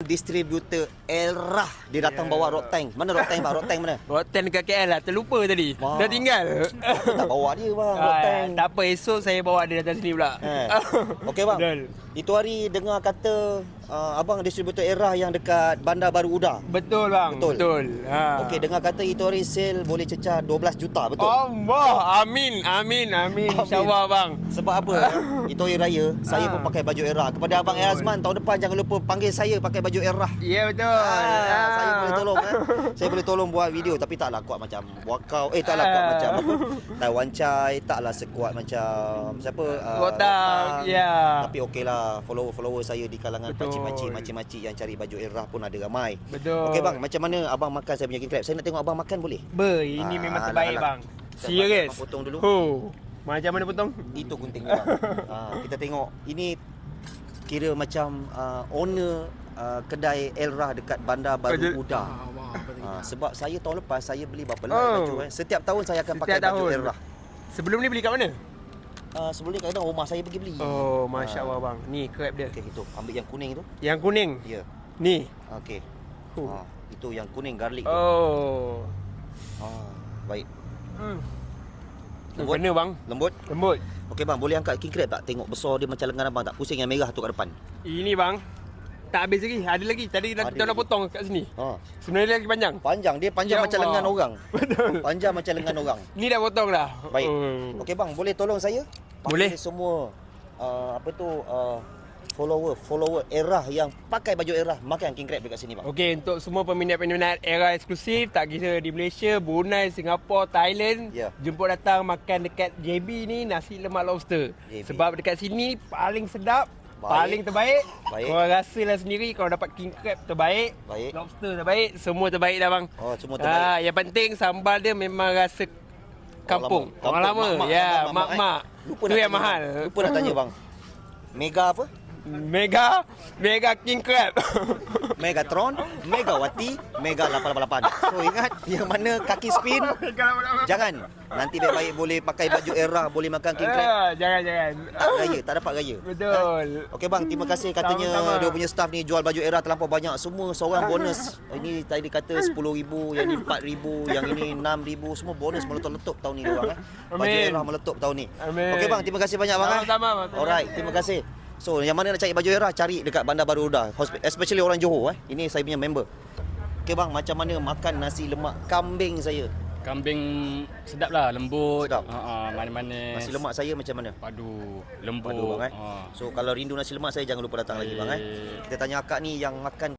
distributor Elrah. Dia datang bawa rock tank. Mana rock tank bang? Rock tank mana? Rock tank dekat KL lah. Terlupa tadi. Wah. Dah tinggal. Aku tak bawa dia bang, rock tank. Tak apa, esok saya bawa dia datang sini pula. Okey bang. Betul. Itu hari dengar kata abang distributor Elrah yang dekat Bandar Baru Uda. Betul bang. Betul. Ha. Okey, dengar kata itu hari sale boleh cecah 12 juta, betul? Allah. Amin. InsyaAllah bang. Sebab apa? Itu hari raya, saya pun pakai baju Elrah. Kepada abang Azman, tahun depan jangan lupa panggil saya pakai baju Elrah. Ya betul. Saya boleh tolong Saya boleh tolong buat video, tapi taklah kuat macam Wakau. Taklah kuat macam apa? Taiwan Chai, taklah sekuat macam siapa? Rotan. Ya. Tapi okeylah, follower saya di kalangan Betul. pakcik-makcik yang cari baju Elrah pun ada ramai. Betul. Okey bang, macam mana abang makan saya punya king crab? Saya nak tengok abang makan boleh? Ini memang terbaik bang. Serius. Serius. Potong dulu. Macam mana potong? Itu gunting dia bang. Kita tengok. Ini kira macam owner kedai Elrah dekat Bandar Baru Uda. Sebab saya tahun lepas saya beli berapa baju. Setiap tahun saya akan pakai baju Elrah. Sebelum ni beli kat mana? Sebelum ni kadang rumah saya pergi beli. Oh, Masya Allah bang. Ni crab dia. Okey, itu. Ambil yang kuning tu. Yang kuning? Ya. Ni? Okey. Itu yang kuning garlic tu. Oh. Baik. Lembut? Kena bang. Lembut? Lembut. Okey bang, boleh angkat king crab tak? Tengok besar dia macam lengan abang tak? Pusing yang merah tu kat depan. Ini bang. Tak habis lagi. Ada lagi. Tadi kita dah potong kat sini. Sebenarnya lagi panjang. Panjang. Dia panjang Ya macam Allah. lengan orang. Betul. Panjang macam lengan orang. Ni dah potong dah. Baik. Okey bang, boleh tolong saya? Boleh. Semua follower Elrah yang pakai baju Elrah makan king crab dekat sini bang. Okey, untuk semua peminat-peminat era eksklusif, tak kira di Malaysia, Brunei, Singapura, Thailand, jemput datang makan dekat JB ni nasi lemak lobster. JB. Sebab dekat sini paling sedap, paling terbaik. Korang rasalah sendiri kalau dapat king crab terbaik, lobster terbaik, semua terbaik dah bang. Semua terbaik. Yang penting sambal dia memang rasa kampung. Orang lama. Mak-mak. Lupa tu yang mahal. Lupa nak tanya bang. Mega apa? Mega king crab. Megatron, Megawati, Mega 888. So ingat yang mana kaki spin? Jangan. Nanti baik-baik boleh pakai baju Elrah, boleh makan king crab. Jangan. Tak gaya, tak dapat gaya. Betul. Okey bang, terima kasih katanya dia punya staff ni jual baju Elrah terlampau banyak. Semua seorang bonus. Ini tadi kata 10,000, yang ni 4,000, yang ini 6,000, semua bonus meletup-letup tahun ni dia orang. Baju Elrah meletup tahun ni. Okey bang, terima kasih banyak bang. Sama-sama. Alright, terima kasih. So, yang mana nak cari baju Elrah, cari dekat Bandar Baru Uda. Especially orang Johor. Ini saya punya member. Okey bang, macam mana makan nasi lemak kambing saya? Kambing sedap lah, lembut. Sedap. Manis-manis. Nasi lemak saya macam mana? Padu, lembut. Padu bang. So, kalau rindu nasi lemak saya jangan lupa datang lagi bang. Kita tanya akak ni yang makan